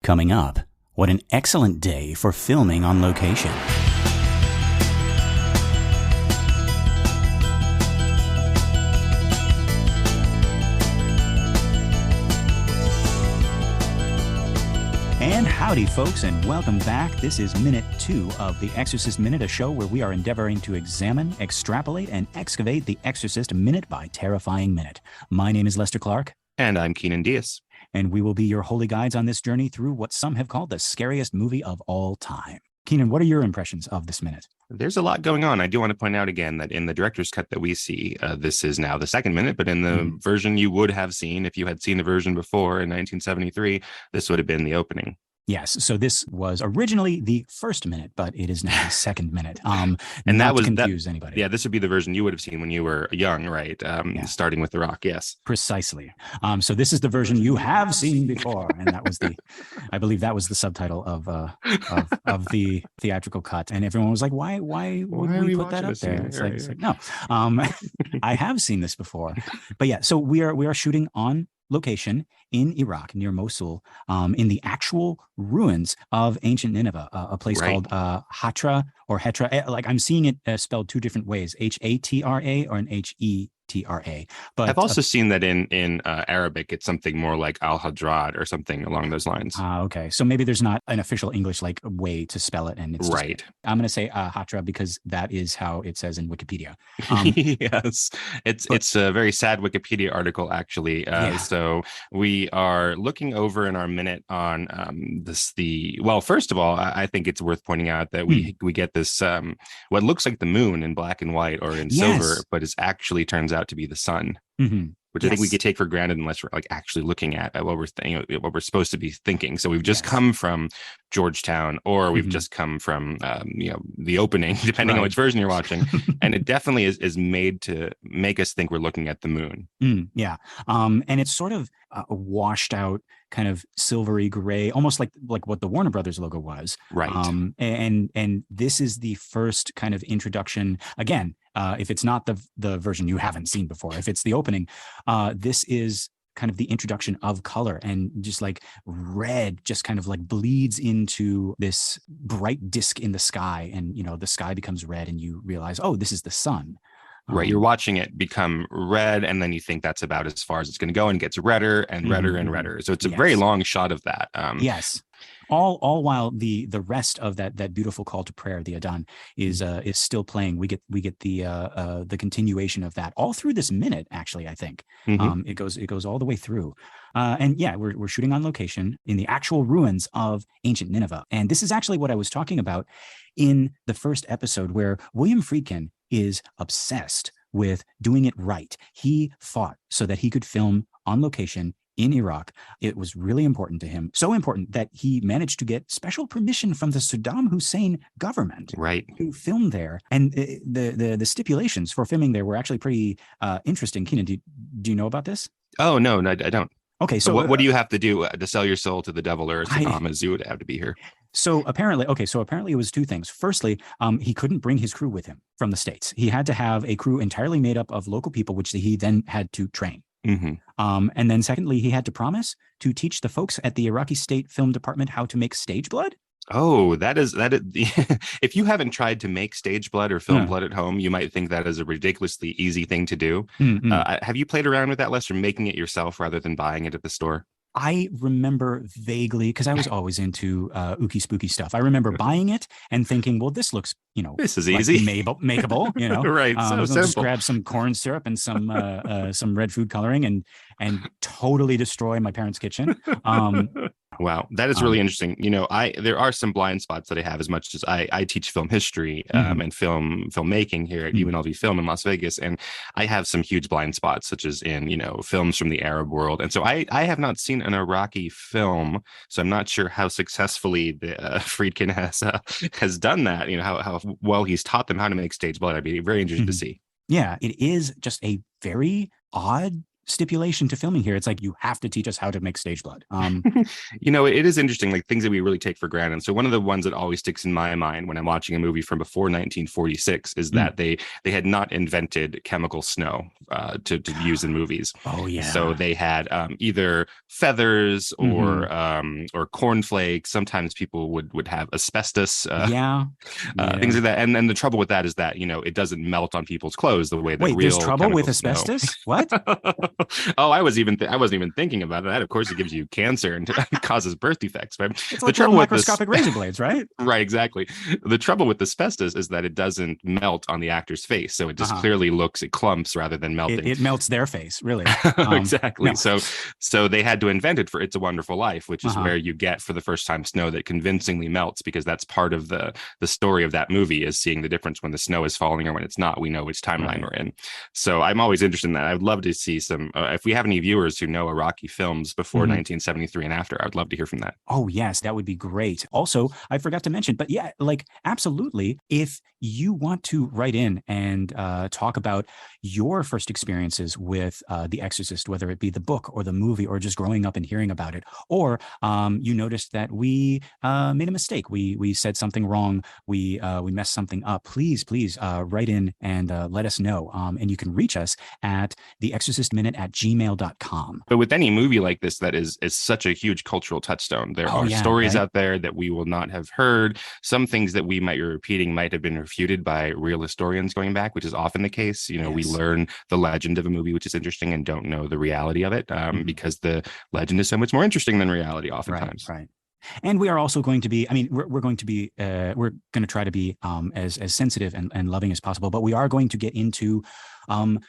Coming up, what an excellent day for filming on location. And howdy, folks, and welcome back. This is Minute 2 of The Exorcist Minute, a show where we are endeavoring to examine, extrapolate, and excavate The Exorcist minute by terrifying minute. My name is Lester Clark. And I'm Keenan Diaz. And we will be your holy guides on this journey through what some have called the scariest movie of all time. Keenan, what are your impressions of this minute? There's a lot going on. I do want to point out again that in the director's cut that we see, this is now the second minute, but in the version you would have seen, if you had seen the version before in 1973, this would have been the opening. Yes. So this was originally the first minute, but it is now the second minute. And that was confuse anybody. Yeah, this would be the version you would have seen when you were young, right? Starting with The Rock. Yes, precisely. So this is the version you have seen before, and that was I believe that was the subtitle of the theatrical cut. And everyone was like, "Why would we put that up there?" It's like no, I have seen this before. But yeah, so we are shooting on location in Iraq near Mosul, in the actual ruins of ancient Nineveh, a place called Hatra or Hetra. Like I'm seeing it spelled two different ways, H-A-T-R-A or an H-E-T-R-A. But I've also seen that in Arabic, it's something more like Al-Hadrad or something along those lines. Okay. So maybe there's not an official English like way to spell it. And it's right. I'm going to say Hatra because that is how it says in Wikipedia. Yes. It's a very sad Wikipedia article, actually. So we are looking over in our minute on well, first of all, I think it's worth pointing out that we get this, what looks like the moon in black and white or in silver, but it actually turns out to be the sun. Which I think we could take for granted unless we're like actually looking at what we're supposed to be thinking. So we've just come from Georgetown, or we've just come from the opening, depending on which version you're watching, and it definitely is made to make us think we're looking at the moon. And it's sort of a washed out kind of silvery gray, almost like what the Warner Brothers logo was. Right. And this is the first kind of introduction again. If it's not the version you haven't seen before, if it's the opening, this is kind of the introduction of color, and just like red just kind of like bleeds into this bright disc in the sky, and the sky becomes red and you realize, oh, this is the sun. Right. You're watching it become red, and then you think that's about as far as it's going to go, and it gets redder and redder and redder. So it's a very long shot of that. Yes. All while the rest of that beautiful call to prayer, the Adhan, is still playing. We get the continuation of that all through this minute. Actually, I think it goes all the way through. And yeah, we're shooting on location in the actual ruins of ancient Nineveh. And this is actually what I was talking about in the first episode, where William Friedkin is obsessed with doing it right. He fought so that he could film on location in Iraq. It was really important to him, so important that he managed to get special permission from the Saddam Hussein government to film there. And the stipulations for filming there were actually pretty interesting. Keenan, do you know about this? Oh, no, I don't. Okay, so what do you have to do to sell your soul to the devil or Saddam, as you would have to be here? So apparently it was two things. Firstly, he couldn't bring his crew with him from the States. He had to have a crew entirely made up of local people, which he then had to train. And then secondly, he had to promise to teach the folks at the Iraqi State Film Department how to make stage blood. Oh, that is if you haven't tried to make stage blood or film blood at home, you might think that is a ridiculously easy thing to do. Have you played around with that, Lester, making it yourself rather than buying it at the store? I remember vaguely, because I was always into ooky spooky stuff. I remember buying it and thinking, well, this looks, this is easy, makeable, right? So simple. Just grab some corn syrup and some red food coloring and totally destroy my parents' kitchen. Wow, that is really interesting. There are some blind spots that I have, as much as I teach film history and filmmaking here at UNLV Film in Las Vegas, and I have some huge blind spots, such as in films from the Arab world. And so I have not seen an Iraqi film, so I'm not sure how successfully Friedkin has done that. How well he's taught them how to make stage blood. I'd be very interested to see. Yeah, it is just a very odd stipulation to filming here. It's like, you have to teach us how to make stage blood. It is interesting, like things that we really take for granted. So one of the ones that always sticks in my mind when I'm watching a movie from before 1946 is that they had not invented chemical snow to use in movies. Oh yeah. So they had either feathers or cornflakes. Sometimes people would have asbestos. Things like that. And then the trouble with that is that, it doesn't melt on people's clothes the way that real there's trouble with asbestos. What? Oh, I wasn't even thinking about that. Of course, it gives you cancer and causes birth defects. But it's like little microscopic razor blades, right? Right, exactly. The trouble with asbestos is that it doesn't melt on the actor's face, so it just clearly looks, it clumps rather than melting. It melts their face, really. Exactly. No. So they had to invent it for It's a Wonderful Life, which is where you get for the first time snow that convincingly melts, because that's part of the story of that movie, is seeing the difference when the snow is falling or when it's not. We know which timeline we're in. So I'm always interested in that. I'd love to see some, if we have any viewers who know Iraqi films before 1973 and after, I would love to hear from that. Oh, yes, that would be great. Also, I forgot to mention, but yeah, like absolutely. If you want to write in and talk about your first experiences with The Exorcist, whether it be the book or the movie or just growing up and hearing about it, or you noticed that we made a mistake, we said something wrong, we messed something up, please write in and let us know. And you can reach us at theexorcistminute@gmail.com. But with any movie like this that is such a huge cultural touchstone, there are stories out there that we will not have heard. Some things that we might be repeating might have been refuted by real historians going back, which is often the case. We learn the legend of a movie, which is interesting, and don't know the reality of it, because the legend is so much more interesting than reality oftentimes. Right. And we are also going to be, we're going to try to be as sensitive and loving as possible, but we are going to get into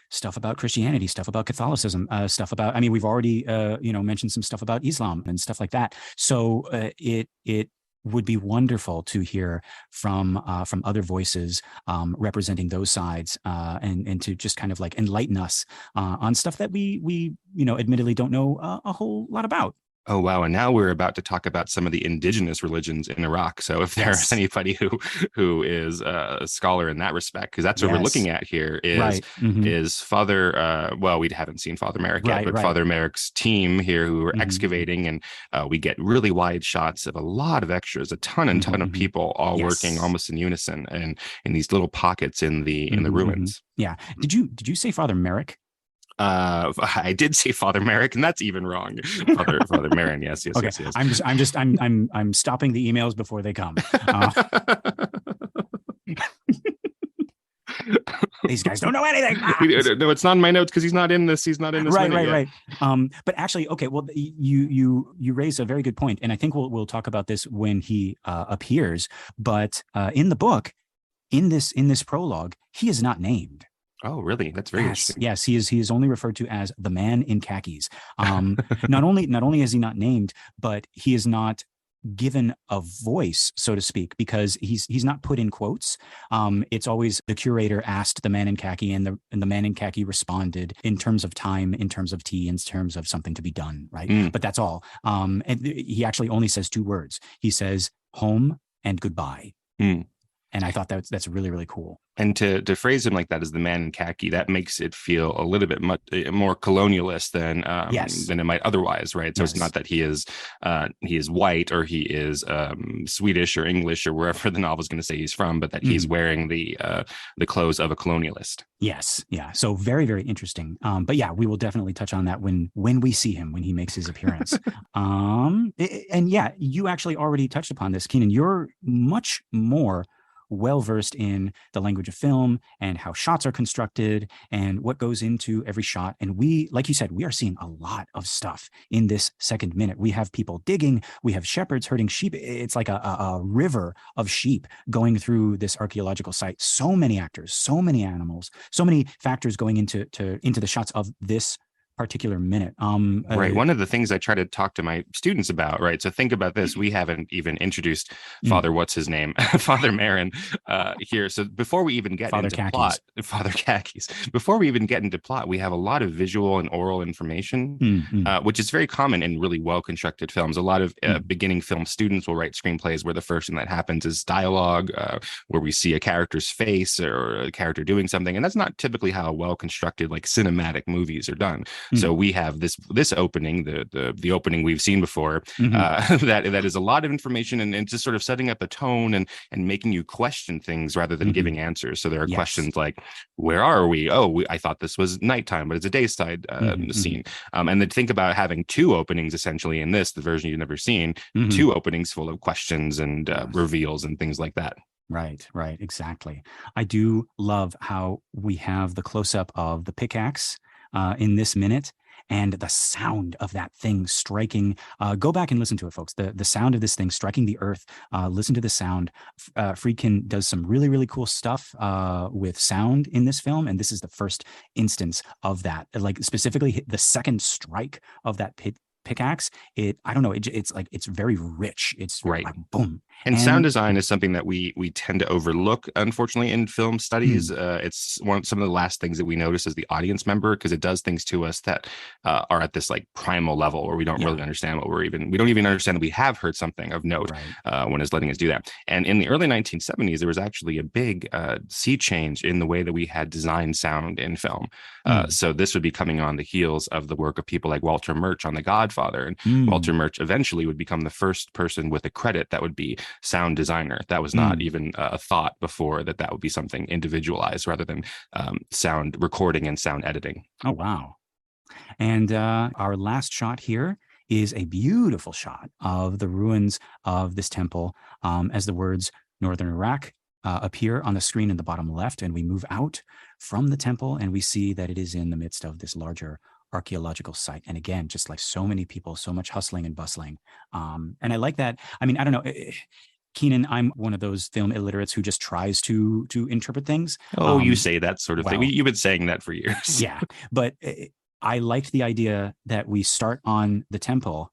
stuff about Christianity, stuff about Catholicism, stuff about, we've already, mentioned some stuff about Islam and stuff like that. So it would be wonderful to hear from other voices representing those sides, and to just kind of like enlighten us on stuff that we admittedly don't know a whole lot about. Oh, wow. And now we're about to talk about some of the indigenous religions in Iraq. So if there's anybody who is a scholar in that respect, because that's what we're looking at here is Father, we haven't seen Father Merrick yet, but Father Merrick's team here who are excavating, and we get really wide shots of a lot of extras, a ton of people all working almost in unison and in these little pockets in the ruins. Yeah. Did you say Father Merrick? I did say Father Merrick, and that's even wrong. Father Marin, yes. Okay. Yes. I'm stopping the emails before they come. These guys don't know anything. No, it's not in my notes because he's not in this. He's not in this. Right. But actually, okay. Well, you raise a very good point, and I think we'll talk about this when he appears. But in the book, in this prologue, he is not named. Oh, really? That's very interesting. Yes, he is only referred to as the man in khakis. Not only is he not named, but he is not given a voice, so to speak, because he's not put in quotes. It's always the curator asked the man in khaki, and the man in khaki responded in terms of time, in terms of tea, in terms of something to be done, right? But that's all. And he actually only says two words. He says home and goodbye. And I thought that's really, really cool. And to phrase him like that as the man in khaki, that makes it feel a little bit much more colonialist than it might otherwise, right? So it's not that he is white or he is Swedish or English or wherever the novel is going to say he's from, but that he's wearing the clothes of a colonialist. Yes, yeah. So very, very interesting. But yeah, we will definitely touch on that when we see him, when he makes his appearance. And yeah, you actually already touched upon this, Keenan. You're much more well-versed in the language of film and how shots are constructed and what goes into every shot. And we, like you said, we are seeing a lot of stuff in this second minute. We have people digging, we have shepherds herding sheep. It's like a river of sheep going through this archaeological site. So many actors, so many animals, so many factors going into the shots of this particular minute. Right. One of the things I try to talk to my students about, right? So think about this. We haven't even introduced Father, what's his name? Father Marin here. So before we even get into plot, Father Khakis, before we even get into plot, we have a lot of visual and oral information, which is very common in really well-constructed films. A lot of beginning film students will write screenplays where the first thing that happens is dialogue, where we see a character's face or a character doing something. And that's not typically how well-constructed, like cinematic movies are done. So we have this opening, the opening we've seen before, that is a lot of information and just sort of setting up a tone and making you question things rather than giving answers. So there are questions like, where are we? Oh, I thought this was nighttime, but it's a dayside scene. And then think about having two openings essentially in this, the version you've never seen, two openings full of questions and reveals and things like that. Right, exactly. I do love how we have the close-up of the pickaxe in this minute, and the sound of that thing striking. Go back and listen to it, folks. The sound of this thing striking the earth. Listen to the sound. Friedkin does some really, really cool stuff with sound in this film, and this is the first instance of that. Like specifically the second strike of that pickaxe. I don't know. It's like it's very rich. It's right. Like, boom. And sound design is something that we tend to overlook, unfortunately, in film studies. It's some of the last things that we notice as the audience member, because it does things to us that are at this like primal level where we don't really understand we don't even understand that we have heard something of note when it's letting us do that. And in the early 1970s, there was actually a big sea change in the way that we had designed sound in film. So this would be coming on the heels of the work of people like Walter Murch on The Godfather. And Walter Murch eventually would become the first person with a credit that would be sound designer. That was not even a thought before that would be something individualized rather than sound recording and sound editing. Oh, wow. And our last shot here is a beautiful shot of the ruins of this temple as the words Northern Iraq appear on the screen in the bottom left. And we move out from the temple and we see that it is in the midst of this larger archaeological site. And again, just like so many people, so much hustling and bustling. And I like that. I mean, I don't know. Keenan, I'm one of those film illiterates who just tries to interpret things. Oh, you say that sort of thing. You've been saying that for years. Yeah. But I liked the idea that we start on the temple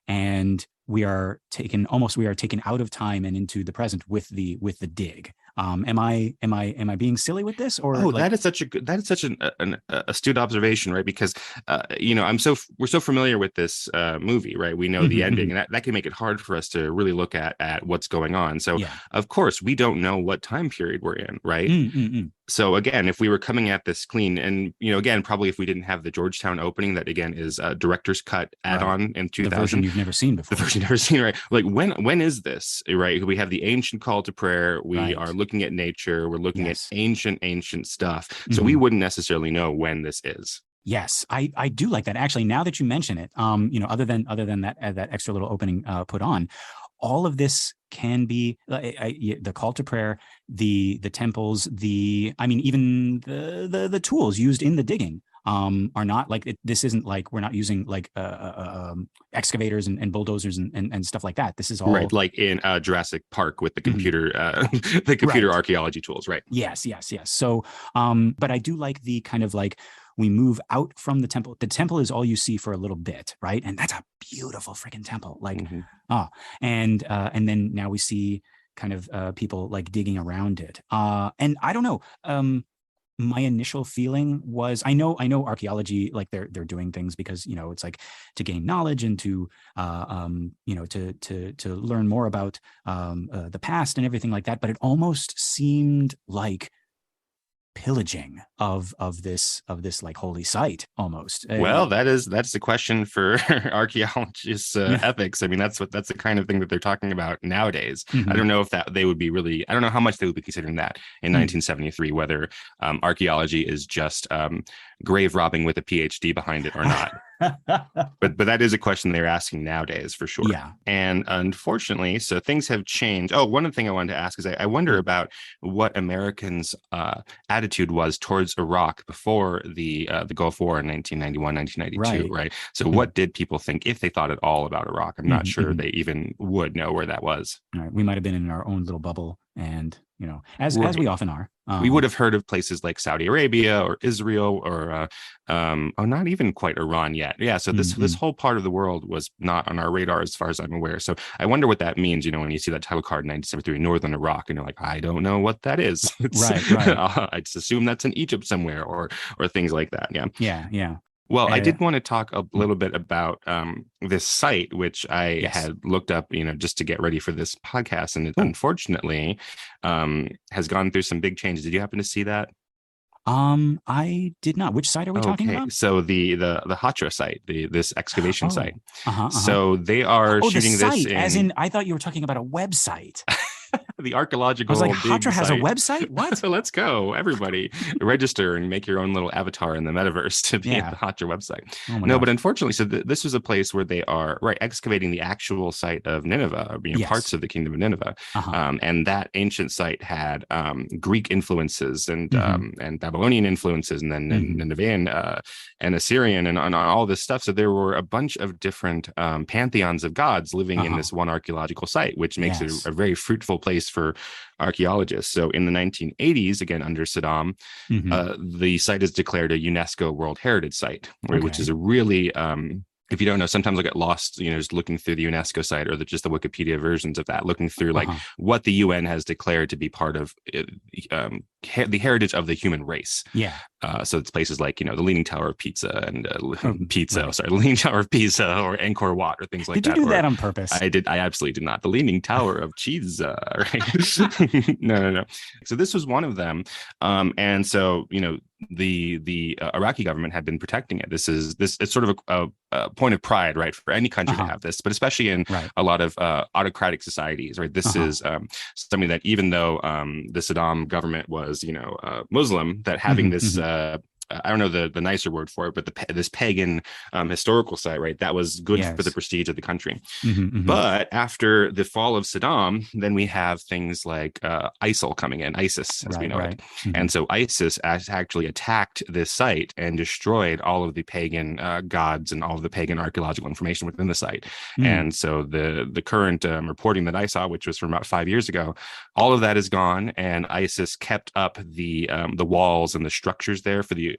and we are taken out of time and into the present with the dig. Am I being silly with this? Or that is such an astute observation, right? Because we're so familiar with this movie, right? We know the ending, and that can make it hard for us to really look at what's going on. So of course we don't know what time period we're in, right? So again, if we were coming at this clean, and again, probably if we didn't have the Georgetown opening, that again is a director's cut add-on in 2000, the version you've never seen before, right? Like when is this, right? We have the ancient call to prayer. We are looking at nature. We're looking at ancient stuff. So we wouldn't necessarily know when this is. Yes, I do like that. Actually, now that you mention it, other than that extra little opening put on, all of this can be the call to prayer, the temples, even the tools used in the digging are not like this isn't like we're not using like excavators and bulldozers and stuff like that. This is all right, like in Jurassic Park with the computer the computer archaeology tools, right? Yes. So but I do like the kind of like we move out from the temple. The temple is all you see for a little bit, right? And that's a beautiful freaking temple. Like, and then now we see kind of people like digging around it. And I don't know. My initial feeling was I know archaeology, like they're doing things because it's like to gain knowledge and to to learn more about the past and everything like that. But it almost seemed like pillaging of this like holy site almost. Well, that's the question for archaeologists ethics. I mean, that's the kind of thing that they're talking about nowadays. I don't know if they would be really, I don't know how much they would be considering that in 1973, whether archaeology is just grave robbing with a PhD behind it or not. but that is a question they're asking nowadays for sure. Yeah. And unfortunately, so things have changed. Oh, one thing I wanted to ask is I wonder about what Americans' attitude was towards Iraq before the Gulf War in 1991, 1992, right? So what did people think, if they thought at all about Iraq? I'm not sure they even would know where that was. Right. We might have been in our own little bubble, and as we often are. We would have heard of places like Saudi Arabia or Israel or not even quite Iran yet. Yeah, so this whole part of the world was not on our radar as far as I'm aware. So I wonder what that means, when you see that title card 1973, Northern Iraq, and you're like, I don't know what that is. Right. I just assume that's in Egypt somewhere or things like that. Yeah. Well, I did want to talk a little bit about this site, which I had looked up, just to get ready for this podcast. And it unfortunately has gone through some big changes. Did you happen to see that? I did not. Which site are we talking Okay, about? so the Hatra site, this excavation Oh, site. uh-huh, uh-huh. So they are Oh, the shooting this site, as in in I thought you were talking about a website. the I was like, archaeological dig Hatra has a site. website? What? Let's go, everybody, register and make your own little avatar in the metaverse to be at Yeah. the Hotjar website. Oh my No, but gosh. unfortunately, so this was a place where they are right excavating the actual site of Nineveh, or, Yes. parts of the kingdom of Nineveh, Uh-huh. and that ancient site had Greek influences Mm-hmm. and Babylonian influences, and then Mm-hmm. Ninevean and Assyrian and all this stuff. So there were a bunch of different pantheons of gods living in Uh-huh. this one archaeological site, which makes it Yes. a very fruitful place for archaeologists. So in the 1980s, again under Saddam, Mm-hmm. the site is declared a UNESCO World Heritage Site, which is Okay. a really if you don't know, sometimes I get lost, just looking through the UNESCO site or just the Wikipedia versions of that, looking through like Uh-huh. what the UN has declared to be part of the heritage of the human race. Yeah. So it's places like, the Leaning Tower of Pizza and Right. the Leaning Tower of Pisa or Angkor Wat or things like Did you that. do Or that on purpose? I absolutely did not. The Leaning Tower of Cheese, right? No, no, no. So this was one of them. And so, the Iraqi government had been protecting it. It's sort of a point of pride, right, for any country to Uh-huh. have this, but especially in Right. a lot of autocratic societies, right? This Uh-huh. is something that even though the Saddam government was, Muslim, that having Mm-hmm. this Mm-hmm. I don't know the nicer word for it, but this pagan historical site, right? That was good for the Yes. prestige of the country. Mm-hmm. Mm-hmm. But after the fall of Saddam, then we have things like ISIL coming in, ISIS as we Right. know it. Right. Mm-hmm. And so ISIS actually attacked this site and destroyed all of the pagan gods and all of the pagan archaeological information within the site. Mm. And so the current reporting that I saw, which was from about 5 years ago, all of that is gone, and ISIS kept up the walls and the structures there for the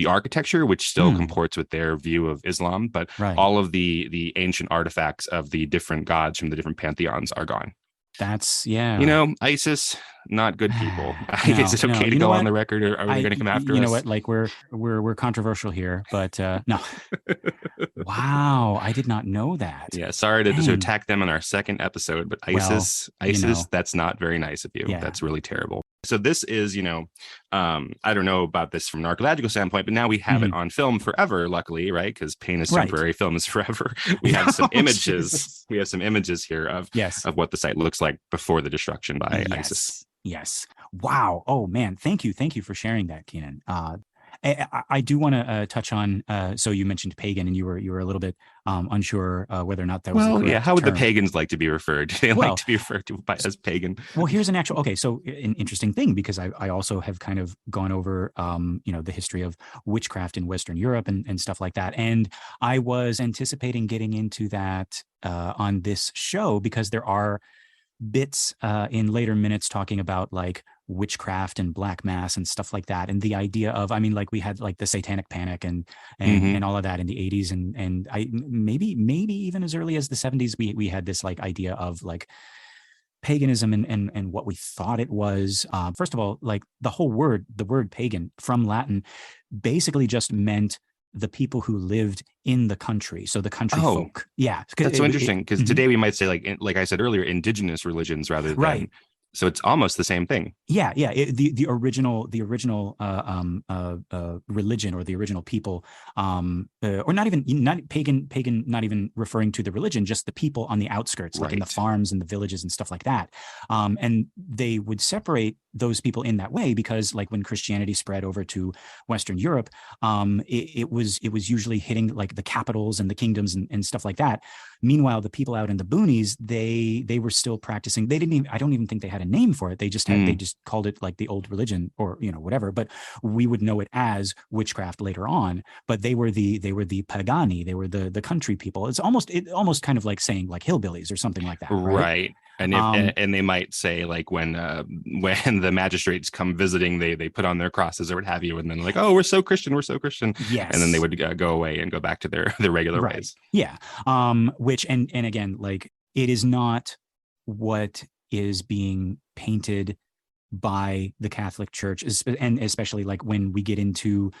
architecture, which still Mm. comports with their view of Islam, but Right. all of the ancient artifacts of the different gods from the different pantheons are gone. That's yeah. ISIS, not good people. Is No, it no. okay to You know go on what? the record, or are they going to come after You know us? what? Like we're controversial here, but no. Wow, I did not know that. Yeah, sorry to Dang. attack them in our second episode, but Well, ISIS, that's not very nice of you. yeah. That's really terrible. So this is, I don't know about this from an archaeological standpoint, but now we have it Mhm. on film forever, luckily, right? Because pain is Right. temporary, film is forever. We have some Oh, images. Jesus. We have some images here Yes. of what the site looks like before the destruction by ISIS. Yes. Yes. Wow. Oh man. Thank you. Thank you for sharing that, Keenan. I do want to touch on. So you mentioned pagan, and you were a little bit unsure whether or not that was the Well, yeah. correct How would the term. pagans like to be referred? Do they like Well, to be referred to as pagan? well, here's an actual. Okay, so an interesting thing, because I also have kind of gone over the history of witchcraft in Western Europe and stuff like that, and I was anticipating getting into that on this show, because there are bits in later minutes talking about like witchcraft and black mass and stuff like that, and the idea of, I mean, like we had like the satanic panic and all of that in the 80s, and I maybe even as early as the 70s we had this like idea of like paganism and what we thought it was. First of all, like the word pagan from Latin basically just meant the people who lived in the country, so the country Oh, folk. Yeah, that's so interesting, because mhm. today we might say, like I said earlier, indigenous religions rather than. Right. So it's almost the same thing. Yeah, yeah. The original religion, or the original people, or not pagan, not even referring to the religion, just the people on the outskirts, like in the Right. farms and the villages and stuff like that. And they would separate those people in that way because, like, when Christianity spread over to Western Europe, it was usually hitting like the capitals and the kingdoms and stuff like that. Meanwhile, the people out in the boonies, they were still practicing. They didn't even, I don't even think they had a name for it. They just called it like the old religion, or whatever. But we would know it as witchcraft later on. But they were the pagani. They were the country people. It's almost kind of like saying like hillbillies or something like that, right? Right. And if and they might say, like, when the magistrates come visiting, they put on their crosses or what have you, and then like, oh, we're so Christian, Yes. and then they would go away and go back to their regular Right. ways. Yeah. Which and again, like, it is not what is being painted by the Catholic Church, and especially like when we get into,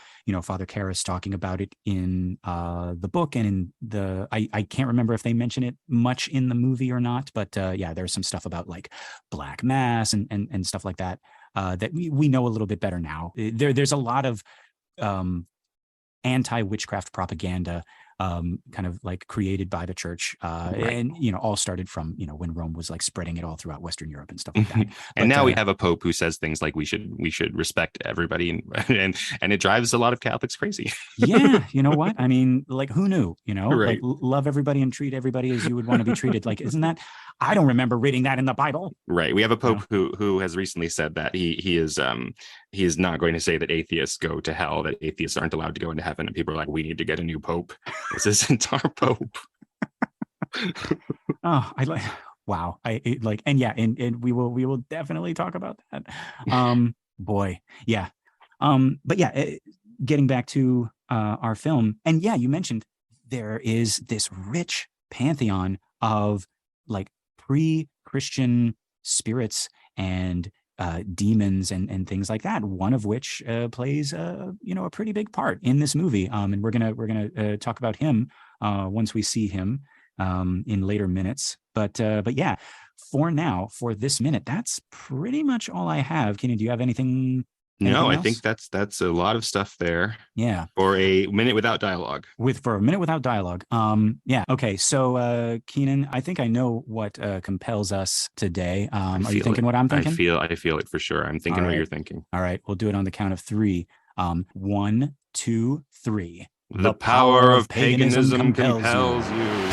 Father Karras talking about it in the book, and in the, I can't remember if they mention it much in the movie or not, but yeah, there's some stuff about like black mass and stuff like that. that we know a little bit better now. There's a lot of anti-witchcraft propaganda kind of like created by the church, and all started from when Rome was like spreading it all throughout Western Europe and stuff like that. And now we have a pope who says things like we should respect everybody, and it drives a lot of Catholics crazy. Yeah, you know what I mean? Like, who knew? Right. Like, love everybody and treat everybody as you would want to be treated. Like, isn't that? I don't remember reading that in the Bible. Right. We have a pope who has recently said that he is not going to say that atheists go to hell, that atheists aren't allowed to go into heaven, and people are like, we need to get a new pope. This isn't our pope. Oh, I like. Wow. And we will definitely talk about that. Boy, yeah. But yeah, getting back to our film, and yeah, you mentioned there is this rich pantheon of like pre-Christian spirits and demons and things like that. One of which plays a pretty big part in this movie. And we're gonna talk about him once we see him in later minutes. But yeah, for this minute, that's pretty much all I have. Kenny, do you have anything? No, I else? think that's a lot of stuff there. Yeah. For a minute without dialogue. For a minute without dialogue. Yeah. Okay. So, Keenan, I think I know what compels us today. Are you thinking what I'm thinking? I feel it for sure. I'm thinking what you're thinking. All right. We'll do it on the count of 3. 1, 2, 3. The power of paganism compels you.